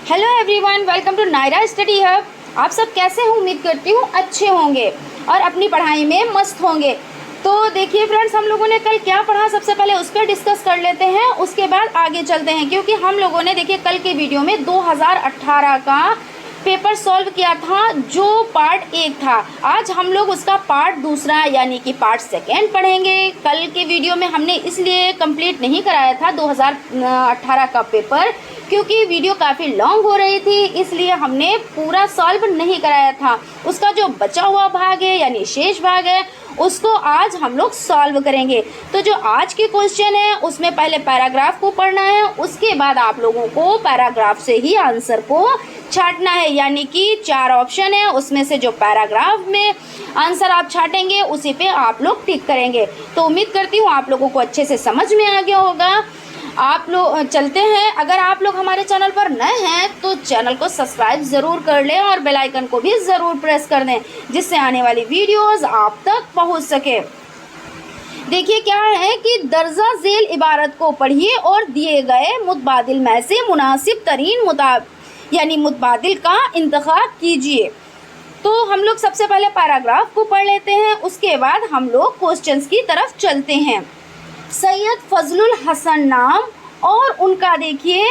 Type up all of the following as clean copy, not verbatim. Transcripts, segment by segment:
Hello everyone, welcome to Naira study hub. आप सब कैसे हैं? उम्मीद करती हूँ अच्छे होंगे और अपनी पढ़ाई में मस्त होंगे। तो देखिए फ्रेंड्स, हम लोगों ने कल क्या पढ़ा, सबसे पहले उस पर डिस्कस कर लेते हैं, उसके बाद आगे चलते हैं। क्योंकि हम लोगों ने देखिए कल के वीडियो में 2018 का पेपर सॉल्व किया था, जो पार्ट 1 था। आज हम लोग उसका पार्ट 2 यानी कि पार्ट 2 पढ़ेंगे। कल के वीडियो में हमने इसलिए कंप्लीट नहीं कराया था 2018 का पेपर, क्योंकि वीडियो काफ़ी लॉन्ग हो रही थी, इसलिए हमने पूरा सॉल्व नहीं कराया था। उसका जो बचा हुआ भाग है यानी शेष भाग है, उसको आज हम लोग सॉल्व करेंगे। तो जो आज के क्वेश्चन है उसमें पहले पैराग्राफ को पढ़ना है, उसके बाद आप लोगों को पैराग्राफ से ही आंसर को छांटना है। यानी कि 4 ऑप्शन है, उसमें से जो पैराग्राफ में आंसर आप छाटेंगे उसी पे आप लोग टिक करेंगे। तो उम्मीद करती हूँ आप लोगों को अच्छे से समझ में आ गया होगा। आप लोग चलते हैं। अगर आप लोग हमारे चैनल पर नए हैं तो चैनल को सब्सक्राइब ज़रूर कर लें और बेल आइकन को भी ज़रूर प्रेस कर दें, जिससे आने वाली वीडियोस आप तक पहुंच सके। देखिए क्या है कि दर्जा झेल इबारत को पढ़िए और दिए गए मुतबादिल में से मुनासिब तरीन यानी मुतबादिल का इंतखाब कीजिए। तो हम लोग सबसे पहले पैराग्राफ को पढ़ लेते हैं, उसके बाद हम लोग क्वेश्चंस की तरफ चलते हैं। सैयद फजलुल हसन नाम और उनका देखिए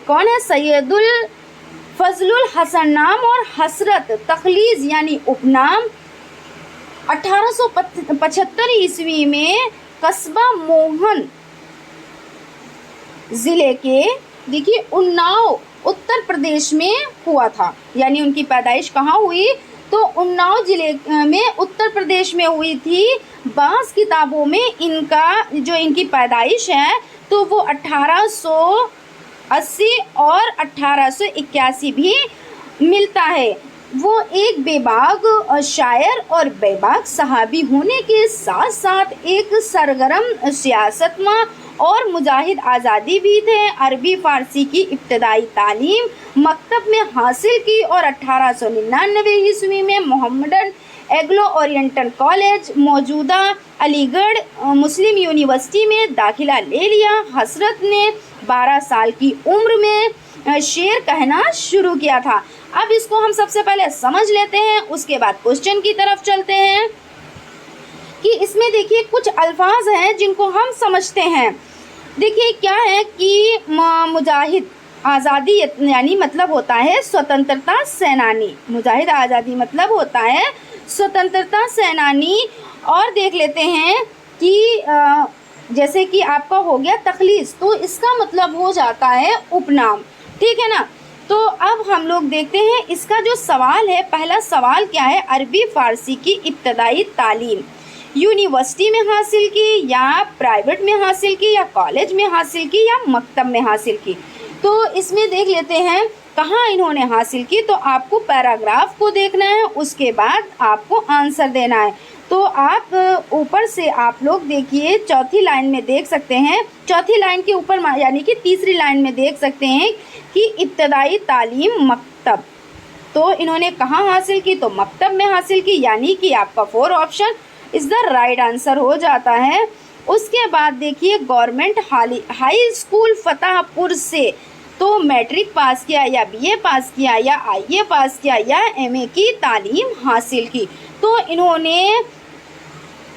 कौन है? सैयदुल फजलुल हसन नाम और हसरत तखलीज यानी उपनाम 1875 ईस्वी में कस्बा मोहन ज़िले के देखिए उन्नाव उत्तर प्रदेश में हुआ था। यानी उनकी पैदाइश कहाँ हुई? तो उन्नाव जिले में उत्तर प्रदेश में हुई थी। बाज़ किताबों में इनकी पैदाइश है तो वो 1880 और 1881 भी मिलता है। वो एक बेबाक शायर और बेबाक सहाबी होने के साथ साथ एक सरगर्म सियासतमा और मुजाहिद आज़ादी भी थे। अरबी फ़ारसी की इब्तदाई तालीम मकतब में हासिल की और 1899 ईस्वी में मोहम्मदन एग्लो ओरिएंटल कॉलेज मौजूदा अलीगढ़ मुस्लिम यूनिवर्सिटी में दाखिला ले लिया। हसरत ने 12 साल की उम्र में शेर कहना शुरू किया था। अब इसको हम सबसे पहले समझ लेते हैं, उसके बाद क्वेश्चन की तरफ चलते हैं कि इसमें देखिए कुछ अल्फाज हैं जिनको हम समझते हैं। देखिए क्या है कि मुजाहिद आज़ादी यानी मतलब होता है स्वतंत्रता सेनानी। मुजाहिद आज़ादी मतलब होता है स्वतंत्रता सेनानी। और देख लेते हैं कि जैसे कि आपका हो गया तखलीस, तो इसका मतलब हो जाता है उपनाम। ठीक है ना? तो अब हम लोग देखते हैं इसका जो सवाल है। पहला सवाल क्या है? अरबी फ़ारसी की इब्तदाई तालीम यूनिवर्सिटी में हासिल की या प्राइवेट में हासिल की या कॉलेज में हासिल की या मकतब में हासिल की। तो इसमें देख लेते हैं कहाँ इन्होंने हासिल की। तो आपको पैराग्राफ को देखना है, उसके बाद आपको आंसर देना है। तो आप ऊपर से आप लोग देखिए चौथी लाइन में देख सकते हैं, चौथी लाइन के ऊपर यानी कि तीसरी लाइन में देख सकते हैं कि इब्तदाई तालीम मकतब। तो इन्होंने कहाँ हासिल की? तो मकतब में हासिल की, यानी कि आपका 4 option is the right answer हो जाता है। उसके बाद देखिए गवर्नमेंट हाई स्कूल फतेहपुर से तो मैट्रिक पास किया या बीए पास किया या आईए पास किया या एमए की तालीम हासिल की। तो इन्होंने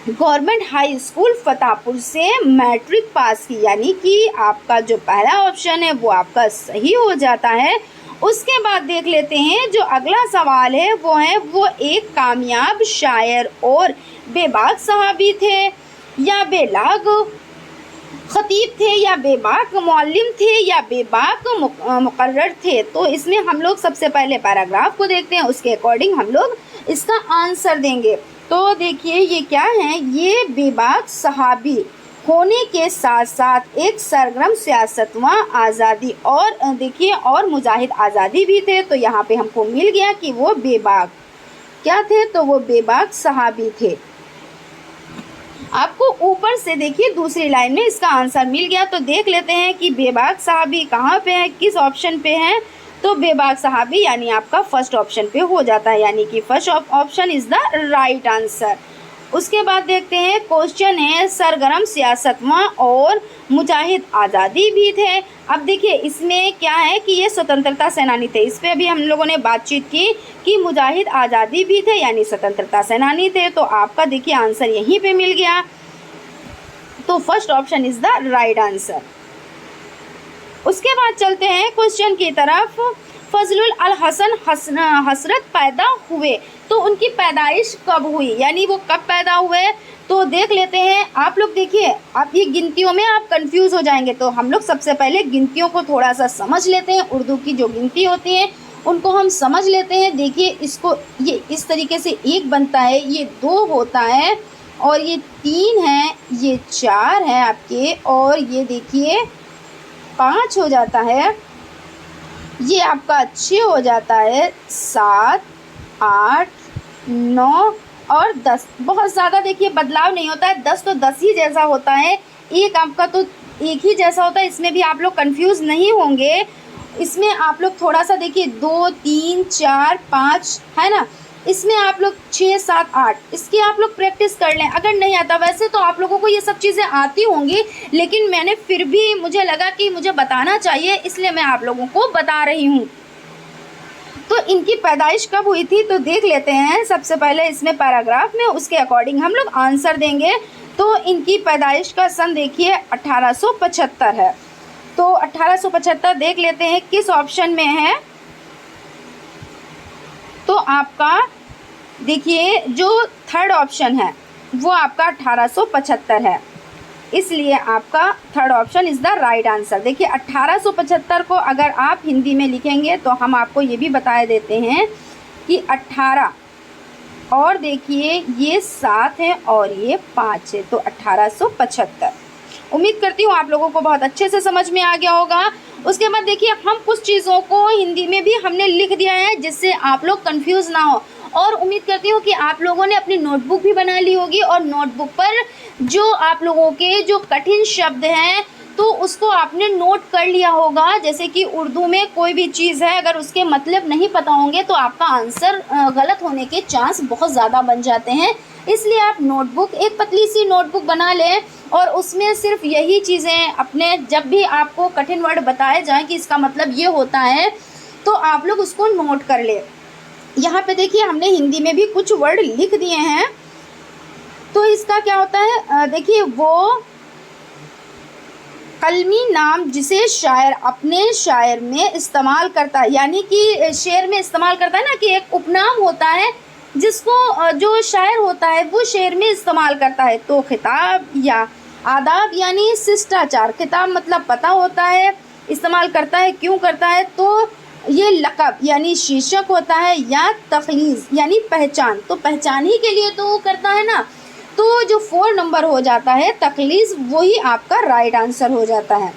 गवर्नमेंट हाई स्कूल फतेहपुर से मैट्रिक पास की, यानी कि आपका जो पहला ऑप्शन है वो आपका सही हो जाता है। उसके बाद देख लेते हैं जो अगला सवाल है वो एक कामयाब शायर और बेबाक सहाबी थे या बेलाग खतीब थे या बेबाक मौल्लिम थे या बेबाक मुकर्रर थे। तो इसमें हम लोग सबसे पहले पैराग्राफ को देखते हैं, उसके अकॉर्डिंग हम लोग इसका आंसर देंगे। तो देखिए ये क्या है? ये बेबाक सहाबी होने के साथ साथ एक सरगर्म सियासतवा आज़ादी और देखिए और मुजाहिद आज़ादी भी थे। तो यहाँ पे हमको मिल गया कि वो बेबाक क्या थे? तो वो बेबाक सहाबी थे। आपको ऊपर से देखिए दूसरी लाइन में इसका आंसर मिल गया। तो देख लेते हैं कि बेबाक सहाबी कहाँ पे है, किस ऑप्शन पे है? तो बेबाक सहाबी यानी आपका फर्स्ट ऑप्शन पे हो जाता है, यानी कि first option is the right answer. उसके बाद देखते हैं क्वेश्चन है सरगर्म सियासतवां और मुजाहिद आज़ादी भी थे। अब देखिए इसमें क्या है कि ये स्वतंत्रता सेनानी थे, इस पर भी हम लोगों ने बातचीत की कि मुजाहिद आज़ादी भी थे यानी स्वतंत्रता सेनानी थे, तो आपका देखिए आंसर यहीं पे मिल गया। तो first option is the right answer. उसके बाद चलते हैं क्वेश्चन की तरफ। फजलुल अल हसन हसरत पैदा हुए, तो उनकी पैदाइश कब हुई यानी वो कब पैदा हुए, तो देख लेते हैं। आप लोग देखिए, आप ये गिनतियों में आप कंफ्यूज हो जाएंगे, तो हम लोग सबसे पहले गिनतियों को थोड़ा सा समझ लेते हैं। उर्दू की जो गिनती होती है उनको हम समझ लेते हैं। देखिए इसको, ये इस तरीके से 1 बनता है, ये 2 होता है, और ये 3 है, ये 4 है आपके, और ये देखिए 5 हो जाता है, ये आपका 6 हो जाता है, 7, 8, 9 और 10। बहुत ज़्यादा देखिए बदलाव नहीं होता है, 10 तो 10 ही जैसा होता है, एक आपका तो एक ही जैसा होता है। इसमें भी आप लोग कंफ्यूज नहीं होंगे। इसमें आप लोग थोड़ा सा देखिए 2, 3, 4, 5 है ना, इसमें आप लोग 6, 7, 8 इसकी आप लोग प्रैक्टिस कर लें। अगर नहीं आता, वैसे तो आप लोगों को ये सब चीज़ें आती होंगी, लेकिन मैंने फिर भी मुझे लगा कि मुझे बताना चाहिए, इसलिए मैं आप लोगों को बता रही हूँ। तो इनकी पैदाइश कब हुई थी, तो देख लेते हैं। सबसे पहले इसमें पैराग्राफ में उसके अकॉर्डिंग हम लोग आंसर देंगे। तो इनकी पैदाइश का सन देखिए 1875 है। तो 1875 देख लेते हैं किस ऑप्शन में है। तो आपका देखिए जो थर्ड ऑप्शन है वो आपका 1875 है, इसलिए आपका third option is the right answer. देखिए 1875 को अगर आप हिंदी में लिखेंगे तो हम आपको ये भी बता देते हैं कि 18 और देखिए ये 7 है और ये 5 है, तो 1875। उम्मीद करती हूँ आप लोगों को बहुत अच्छे से समझ में आ गया होगा। उसके बाद देखिए हम कुछ चीज़ों को हिंदी में भी हमने लिख दिया है जिससे आप लोग कंफ्यूज ना हो, और उम्मीद करती हूँ कि आप लोगों ने अपनी नोटबुक भी बना ली होगी, और नोटबुक पर जो आप लोगों के जो कठिन शब्द हैं तो उसको आपने नोट कर लिया होगा। जैसे कि उर्दू में कोई भी चीज़ है अगर उसके मतलब नहीं पता होंगे तो आपका आंसर गलत होने के चांस बहुत ज़्यादा बन जाते हैं। इसलिए आप नोटबुक, एक पतली सी नोटबुक बना लें और उसमें सिर्फ यही चीज़ें अपने, जब भी आपको कठिन वर्ड बताए जाएं कि इसका मतलब ये होता है तो आप लोग उसको नोट कर ले। यहाँ पे देखिए हमने हिंदी में भी कुछ वर्ड लिख दिए हैं। तो इसका क्या होता है, देखिए वो कलमी नाम जिसे शायर अपने शायर में इस्तेमाल करता है, यानी कि शेर में इस्तेमाल करता है ना, कि एक उपनाम होता है जिसको जो शायर होता है वो शेर में इस्तेमाल करता है। तो खिताब या आदाब यानी शिष्टाचार, खिताब मतलब पता होता है, इस्तेमाल करता है, क्यों करता है, तो ये लक़ब यानी शीर्षक होता है, या तखलीज़ यानी पहचान, तो पहचान ही के लिए तो वो करता है ना। तो जो 4 नंबर हो जाता है तखलीज़, वही आपका राइट आंसर हो जाता है।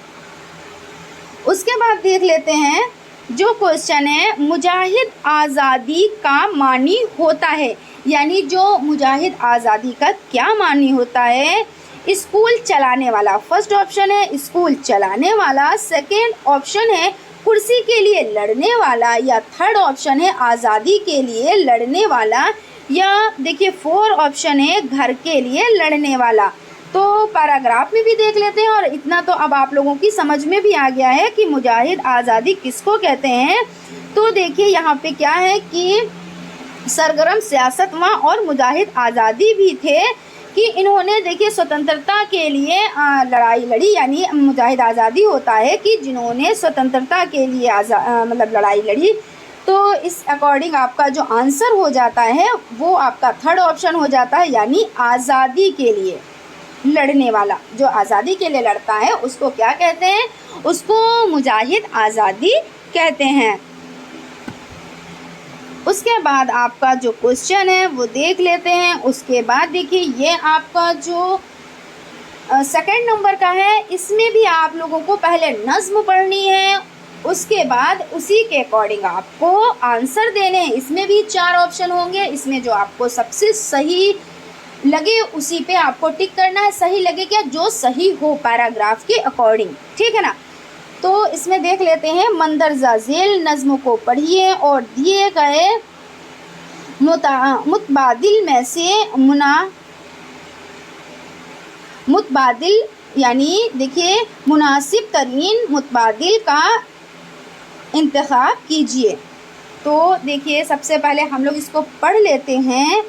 उसके बाद देख लेते हैं जो क्वेश्चन है, मुजाहिद आज़ादी का मानी होता है, यानी जो मुजाहिद आज़ादी का क्या मानी होता है। स्कूल चलाने वाला फर्स्ट ऑप्शन है, स्कूल चलाने वाला सेकेंड ऑप्शन है, कुर्सी के लिए लड़ने वाला, या थर्ड ऑप्शन है आज़ादी के लिए लड़ने वाला, या देखिए 4 ऑप्शन है घर के लिए लड़ने वाला। तो पैराग्राफ में भी देख लेते हैं, और इतना तो अब आप लोगों की समझ में भी आ गया है कि मुजाहिद आज़ादी किसको कहते हैं। तो देखिए यहाँ पे क्या है कि सरगर्म सियासतवां और मुजाहिद आज़ादी भी थे, कि इन्होंने देखिए स्वतंत्रता के लिए लड़ाई लड़ी, यानी मुजाहिद आज़ादी होता है कि जिन्होंने स्वतंत्रता के लिए मतलब लड़ाई लड़ी। तो इस अकॉर्डिंग आपका जो आंसर हो जाता है वो आपका थर्ड ऑप्शन हो जाता है, यानी आज़ादी के लिए लड़ने वाला। जो आज़ादी के लिए लड़ता है उसको क्या कहते हैं, उसको मुजाहिद आज़ादी कहते हैं। उसके बाद आपका जो क्वेश्चन है वो देख लेते हैं। उसके बाद देखिए ये आपका जो सेकंड नंबर का है, इसमें भी आप लोगों को पहले नज़्म पढ़नी है, उसके बाद उसी के अकॉर्डिंग आपको आंसर देने हैं। इसमें भी 4 ऑप्शन होंगे, इसमें जो आपको सबसे सही लगे उसी पे आपको टिक करना है। सही लगे क्या, जो सही हो पैराग्राफ के अकॉर्डिंग, ठीक है ना। तो इसमें देख लेते हैं, मंदरजा झेल नज़्म को पढ़िए और दिए गए मुतबादिल में से मुतबादिल यानी देखिए मुनासिब तरीन मुतबादिल का इंतखाब कीजिए। तो देखिए सबसे पहले हम लोग इसको पढ़ लेते हैं।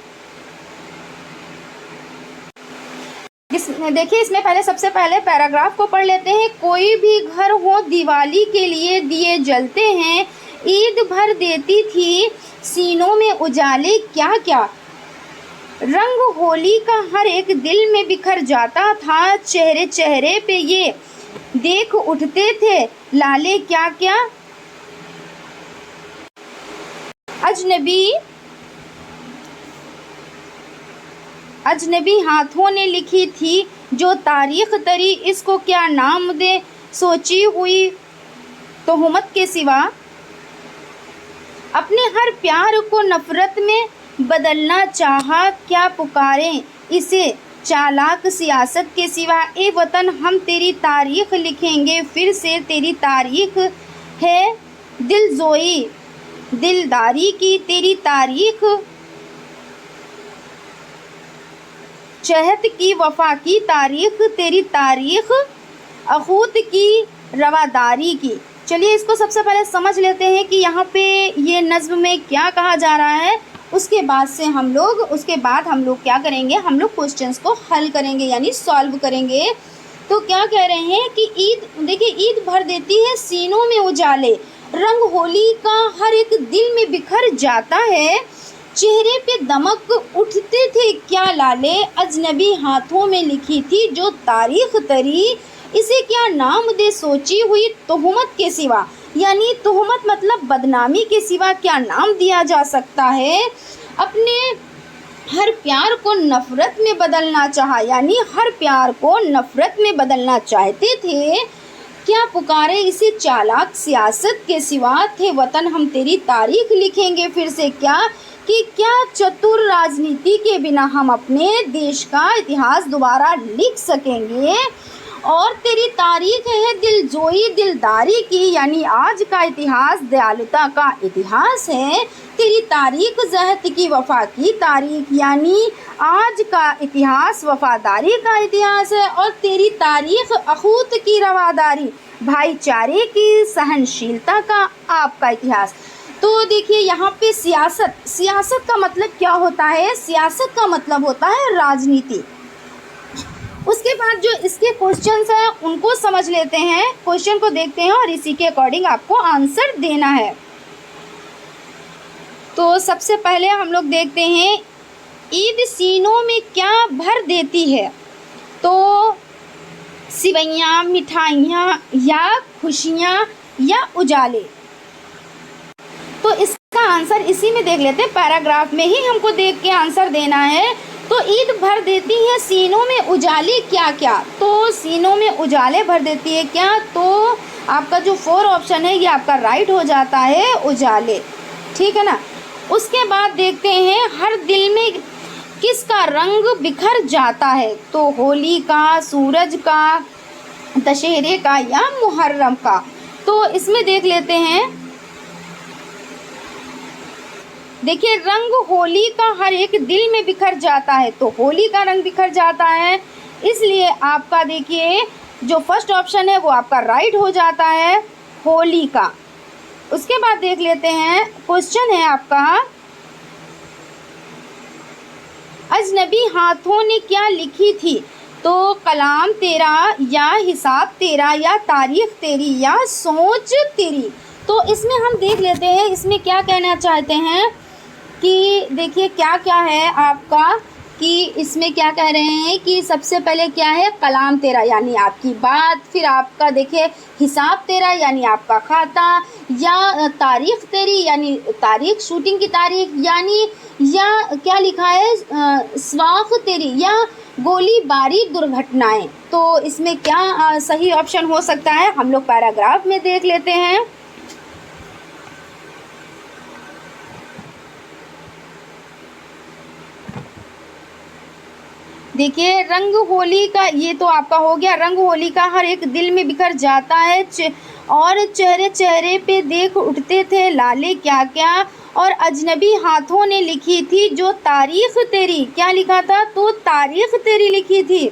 देखिए इसमें पहले सबसे पहले पैराग्राफ को पढ़ लेते हैं। कोई भी घर हो दिवाली के लिए दिए जलते हैं, ईद भर देती थी सीनों में उजाले क्या क्या, रंग होली का हर एक दिल में बिखर जाता था, चेहरे चेहरे पे ये देख उठते थे लाले क्या क्या, अजनबी हाथों ने लिखी थी जो तारीख तरी, इसको क्या नाम दे सोची हुई तोहमत के सिवा, अपने हर प्यार को नफरत में बदलना चाहा, क्या पुकारें इसे चालाक सियासत के सिवा, ए वतन हम तेरी तारीख लिखेंगे फिर से, तेरी तारीख है दिलजोई दिलदारी की, तेरी तारीख चहत की वफा की तारीख, तेरी तारीख अखूत की रवादारी की। चलिए इसको सबसे पहले समझ लेते हैं कि यहाँ पे ये नज़्म में क्या कहा जा रहा है। उसके बाद हम लोग क्या करेंगे, हम लोग क्वेश्चंस को हल करेंगे यानी सॉल्व करेंगे। तो क्या कह रहे हैं कि ईद देखिए ईद भर देती है सीनों में उजाले, रंग होली का हर एक दिल में बिखर जाता है, चेहरे पे दमक उठते थे क्या लाले, अजनबी हाथों में लिखी थी जो तारीख तरी, इसे क्या नाम दे सोची हुई तोहमत के सिवा, यानी तोहमत मतलब बदनामी के सिवा क्या नाम दिया जा सकता है, अपने हर प्यार को नफ़रत में बदलना चाहा, यानी हर प्यार को नफ़रत में बदलना चाहते थे, क्या पुकारे इसे चालाक सियासत के सिवा, थे वतन हम तेरी तारीख लिखेंगे फिर से क्या, कि क्या चतुर राजनीति के बिना हम अपने देश का इतिहास दोबारा लिख सकेंगे, और तेरी तारीख है दिलजोई दिलदारी की, यानी आज का इतिहास दयालुता का इतिहास है, तेरी तारीख ज़हत की वफा की तारीख, यानी आज का इतिहास वफादारी का इतिहास है, और तेरी तारीख अखूत की रवादारी भाईचारे की सहनशीलता का आपका इतिहास। तो देखिए यहाँ पे सियासत का मतलब क्या होता है, सियासत का मतलब होता है राजनीति। उसके बाद जो इसके क्वेश्चंस हैं उनको समझ लेते हैं, क्वेश्चन को देखते हैं और इसी के अकॉर्डिंग आपको आंसर देना है। तो सबसे पहले हम लोग देखते हैं ईद सीनों में क्या भर देती है, तो सिवैयाँ, मिठाइयाँ या खुशियाँ या उजाले। तो इसका आंसर इसी में देख लेते हैं, पैराग्राफ में ही हमको देख के आंसर देना है। तो ईद भर देती है सीनों में उजाले क्या क्या, तो सीनों में उजाले भर देती है क्या, तो आपका जो 4 ऑप्शन है ये आपका राइट हो जाता है, उजाले, ठीक है ना। उसके बाद देखते हैं हर दिल में किसका रंग बिखर जाता है, तो होली का, सूरज का, दशहरे का या मुहर्रम का। तो इसमें देख लेते हैं, देखिए रंग होली का हर एक दिल में बिखर जाता है, तो होली का रंग बिखर जाता है, इसलिए आपका देखिए जो फर्स्ट ऑप्शन है वो आपका राइट हो जाता है, होली का। उसके बाद देख लेते हैं, क्वेश्चन है आपका अजनबी हाथों ने क्या लिखी थी, तो कलाम तेरा या हिसाब तेरा या तारीख तेरी या सोच तेरी। तो इसमें हम देख लेते हैं इसमें क्या कहना चाहते हैं कि देखिए क्या क्या है आपका, कि इसमें क्या कह रहे हैं कि सबसे पहले क्या है, कलाम तेरा यानी आपकी बात, फिर आपका देखिए हिसाब तेरा यानी आपका खाता, या तारीख तेरी यानी तारीख शूटिंग की तारीख, यानी या क्या लिखा है स्वाख तेरी या गोलीबारी दुर्घटनाएं। तो इसमें क्या सही ऑप्शन हो सकता है, हम लोग पैराग्राफ में देख लेते हैं। देखिए रंग होली का, ये तो आपका हो गया, रंग होली का हर एक दिल में बिखर जाता है और चेहरे चेहरे पे देख उठते थे लाले क्या क्या, और अजनबी हाथों ने लिखी थी जो तारीख तेरी, क्या लिखा था, तो तारीख तेरी लिखी थी।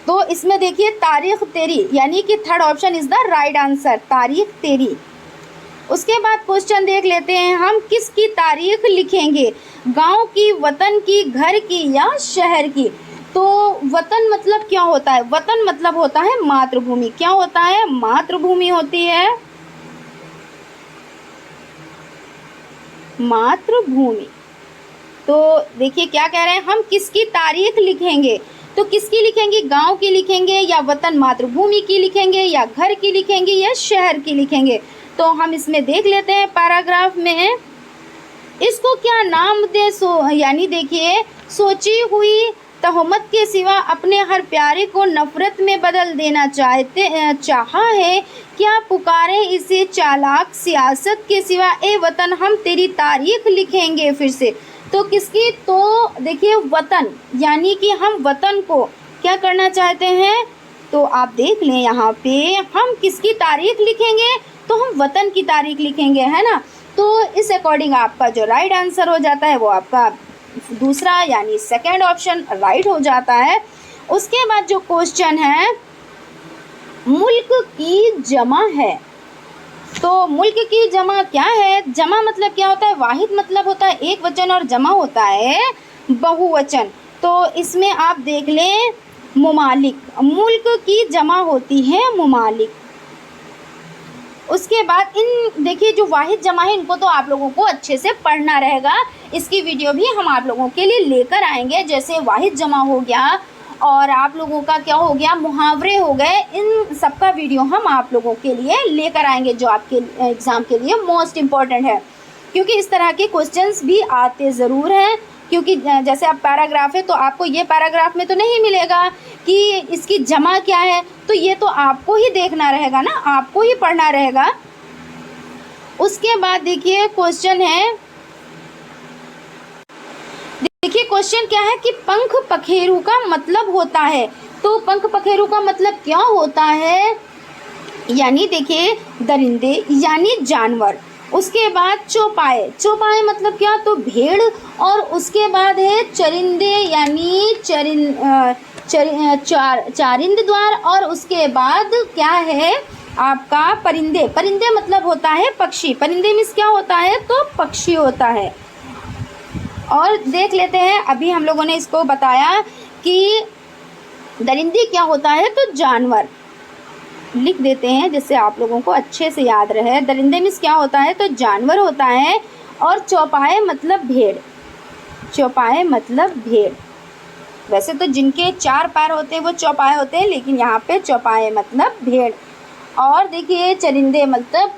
तो इसमें देखिए तारीख तेरी, यानी कि third option is the right answer, तारीख तेरी। उसके बाद क्वेश्चन देख लेते हैं हम, किसकी तारीख लिखेंगे, गांव की, वतन की, घर की या शहर की। तो वतन मतलब क्या होता है, वतन मतलब होता है मातृभूमि। क्या होता है, मातृभूमि होती है, मातृभूमि। तो देखिए क्या कह रहे हैं, हम किसकी तारीख लिखेंगे, तो किसकी लिखेंगे, गांव की लिखेंगे या वतन मातृभूमि की लिखेंगे या घर की लिखेंगे या शहर की लिखेंगे। तो हम इसमें देख लेते हैं पैराग्राफ में, इसको क्या नाम दे, यानी देखिए, सोची हुई तहमत के सिवा अपने हर प्यारे को नफरत में बदल देना चाहा है, क्या पुकारे इसे चालाक सियासत के सिवा, ए वतन हम तेरी तारीख लिखेंगे। फिर से तो किसकी, तो देखिए वतन, यानी कि हम वतन को क्या करना चाहते हैं, तो आप देख लें यहाँ पे हम किसकी तारीख लिखेंगे, तो हम वतन की तारीख लिखेंगे, है ना। तो इस अकॉर्डिंग आपका जो राइट आंसर हो जाता है वो आपका दूसरा यानी सेकंड ऑप्शन राइट हो जाता है। उसके बाद जो क्वेश्चन है, मुल्क की जमा है, तो मुल्क की जमा क्या है, जमा मतलब क्या होता है, वाहिद मतलब होता है एक वचन और जमा होता है बहुवचन। तो इसमें आप देख लें मुमालिक, मुल्क की जमा होती है मुमालिक। उसके बाद इन देखिए जो वाहिद जमा है इनको तो आप लोगों को अच्छे से पढ़ना रहेगा, इसकी वीडियो भी हम आप लोगों के लिए लेकर आएंगे, जैसे वाहिद जमा हो गया और आप लोगों का क्या हो गया, मुहावरे हो गए, इन सब का वीडियो हम आप लोगों के लिए लेकर आएंगे जो आपके एग्ज़ाम के लिए मोस्ट इम्पॉर्टेंट है, क्योंकि इस तरह के क्वेश्चंस भी आते ज़रूर हैं। क्योंकि जैसे आप पैराग्राफ है तो आपको ये पैराग्राफ में तो नहीं मिलेगा कि इसकी जमा क्या है, तो ये तो आपको ही देखना रहेगा ना, आपको ही पढ़ना रहेगा। उसके बाद देखिए क्वेश्चन है, देखिए क्वेश्चन क्या है कि पंख पखेरु का मतलब होता है, तो पंख पखेरु का मतलब क्या होता है, यानी देखिए दरिंदे यानी जानवर। उसके बाद चौपाए, चौपाए मतलब क्या, तो भेड़। और उसके बाद है चरिंदे यानी चारिंद द्वार। और उसके बाद क्या है आपका परिंदे, परिंदे मतलब होता है पक्षी, परिंदे मीन्स क्या होता है, तो पक्षी होता है। और देख लेते हैं, अभी हम लोगों ने इसको बताया कि दरिंदे क्या होता है, तो जानवर लिख देते हैं जिससे आप लोगों को अच्छे से याद रहे। दरिंदे मीन्स क्या होता है, तो जानवर होता है। और चौपाए मतलब भेड़, चौपाए मतलब भेड़। वैसे तो जिनके 4 पैर होते हैं वो चौपाए होते हैं, लेकिन यहाँ पे चौपाए मतलब भेड़। और देखिए चरिंदे मतलब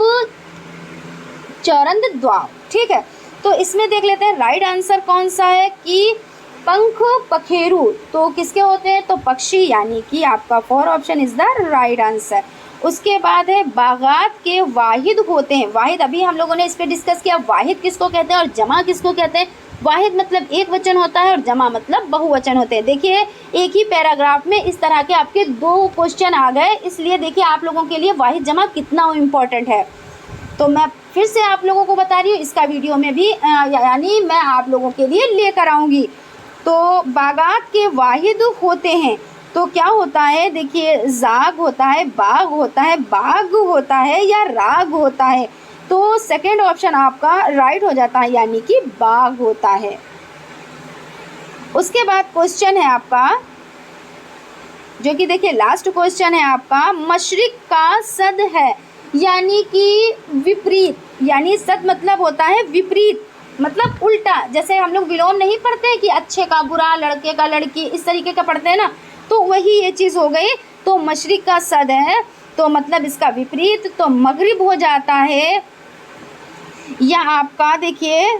चौरंद द्वार, ठीक है। तो इसमें देख लेते हैं राइट आंसर कौन सा है कि पंख पखेरु, तो किसके होते हैं, तो पक्षी, यानी कि आपका 4 option is the right answer. उसके बाद है बागात के वाहिद होते हैं, वाहिद अभी हम लोगों ने इस पर डिस्कस किया, वाहिद किसको कहते हैं और जमा किसको कहते हैं। वाहिद मतलब एक वचन होता है और जमा मतलब बहुवचन होते हैं। देखिए एक ही पैराग्राफ में इस तरह के आपके 2 क्वेश्चन आ गए, इसलिए देखिए आप लोगों के लिए वाहिद जमा कितना इम्पोर्टेंट है। तो मैं फिर से आप लोगों को बता रही हूँ, इसका वीडियो में भी यानी मैं आप लोगों के लिए लेकर आऊँगी। तो बागात के वाहिद होते हैं, तो क्या होता है, देखिए जाग होता है, बाग होता है, बाग होता है या राग होता है। तो सेकंड ऑप्शन आपका राइट हो जाता है, यानी कि बाग होता है। उसके बाद क्वेश्चन है आपका जो कि देखिए लास्ट क्वेश्चन है आपका, मशरिक का सद है, यानी कि विपरीत, यानी सद मतलब होता है विपरीत, मतलब उल्टा। जैसे हम लोग विलोम नहीं पढ़ते हैं कि अच्छे का बुरा, लड़के का लड़की, इस तरीके का पढ़ते हैं ना, तो वही ये चीज़ हो गई। तो मशरिक का सद है तो मतलब इसका विपरीत, तो मगरिब हो जाता है, या आपका देखिए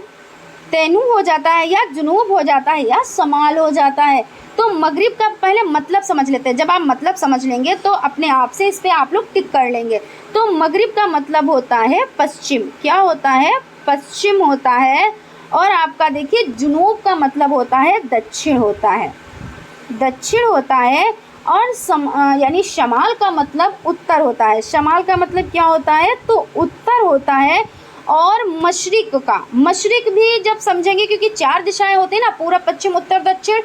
तैनू हो जाता है, या जुनूब हो जाता है, या समाल हो जाता है। तो मगरिब का पहले मतलब समझ लेते हैं, जब आप मतलब समझ लेंगे तो अपने आप से इस पर आप लोग टिक कर लेंगे। तो मगरिब का मतलब होता है पश्चिम, क्या होता है, पश्चिम होता है। और आपका देखिए जुनूब का मतलब होता है दक्षिण होता है, दक्षिण होता है। और यानी शमाल का मतलब उत्तर होता है, शमाल का मतलब क्या होता है, तो उत्तर होता है। और मशरिक का, मशरिक भी जब समझेंगे क्योंकि 4 दिशाएं होती हैं ना, पूर्व पश्चिम उत्तर दक्षिण,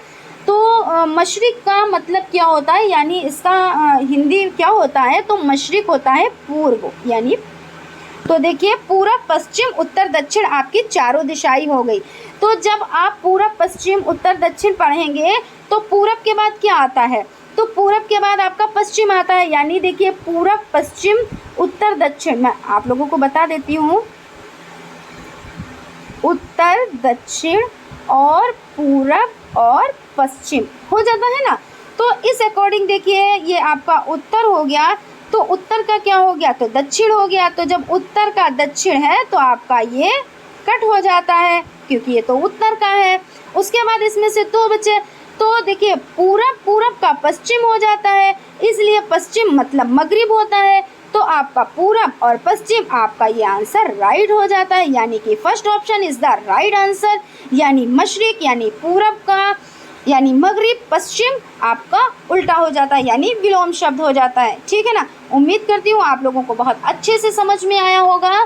तो मशरिक़ का मतलब क्या होता है, यानी इसका हिंदी क्या होता है, तो मशरिक़ होता है पूर्व, यानी तो देखिए पूरब पश्चिम उत्तर दक्षिण आपकी चारों दिशाएं हो गई। तो जब आप पूरब पश्चिम उत्तर दक्षिण पढ़ेंगे तो पूरब के बाद क्या आता है, तो पूरब के बाद आपका पश्चिम आता है, यानी देखिए पूरब पश्चिम उत्तर दक्षिण। मैं आप लोगों को बता देती हूँ, उत्तर दक्षिण और पूरब और पश्चिम हो जाता है ना। तो इस अकॉर्डिंग देखिए ये आपका उत्तर हो गया, तो उत्तर का क्या हो गया, तो दक्षिण हो गया। तो जब उत्तर का दक्षिण है तो आपका ये कट हो जाता है, क्योंकि ये तो उत्तर का है। उसके बाद इसमें से दो बचे, तो देखिए पूरब, पूरब का पश्चिम हो जाता है, इसलिए पश्चिम मतलब मगरिब होता है। तो आपका पूरब और पश्चिम, आपका ये आंसर राइट हो जाता है, यानी कि first option is the right answer, यानी मशरिक यानी पूरब का, यानी मगरिब, पश्चिम आपका उल्टा हो जाता है, यानी विलोम शब्द हो जाता है। ठीक है ना। उम्मीद करती हूँ आप लोगों को बहुत अच्छे से समझ में आया होगा।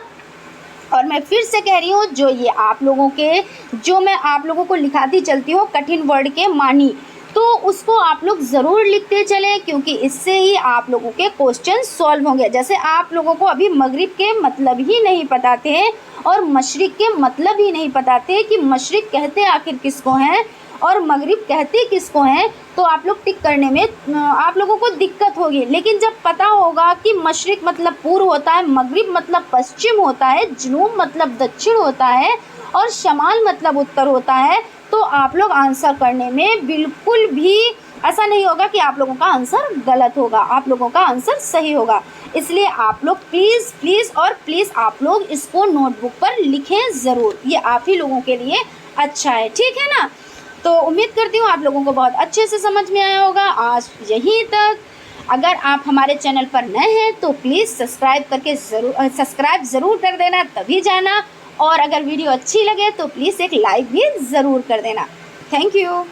और मैं फिर से कह रही हूँ, जो ये आप लोगों के, जो मैं आप लोगों को लिखाती चलती हूँ कठिन वर्ड के मानी, तो उसको आप लोग ज़रूर लिखते चलें, क्योंकि इससे ही आप लोगों के क्वेश्चन सॉल्व होंगे। जैसे आप लोगों को अभी मगरिब के मतलब ही नहीं पता थे और मशरिक़ के मतलब ही नहीं पता थे कि मशरिक़ कहते आखिर किसको हैं और मगरिब कहते किसको हैं, तो आप लोग टिक करने में आप लोगों को दिक्कत होगी। लेकिन जब पता होगा कि मशरिक़ मतलब पूर्व होता है, मगरिब मतलब पश्चिम होता है, जनूब मतलब दक्षिण होता है और शमाल मतलब उत्तर होता है, तो आप लोग आंसर करने में बिल्कुल भी ऐसा नहीं होगा कि आप लोगों का आंसर गलत होगा, आप लोगों का आंसर सही होगा। इसलिए आप लोग प्लीज़ प्लीज़ और प्लीज़ आप लोग इसको नोटबुक पर लिखें ज़रूर, ये आप ही लोगों के लिए अच्छा है। ठीक है ना। तो उम्मीद करती हूँ आप लोगों को बहुत अच्छे से समझ में आया होगा। आज यहीं तक। अगर आप हमारे चैनल पर नए हैं तो प्लीज़ सब्सक्राइब ज़रूर कर देना, तभी जाना। और अगर वीडियो अच्छी लगे तो प्लीज़ एक लाइक भी ज़रूर कर देना। Thank you.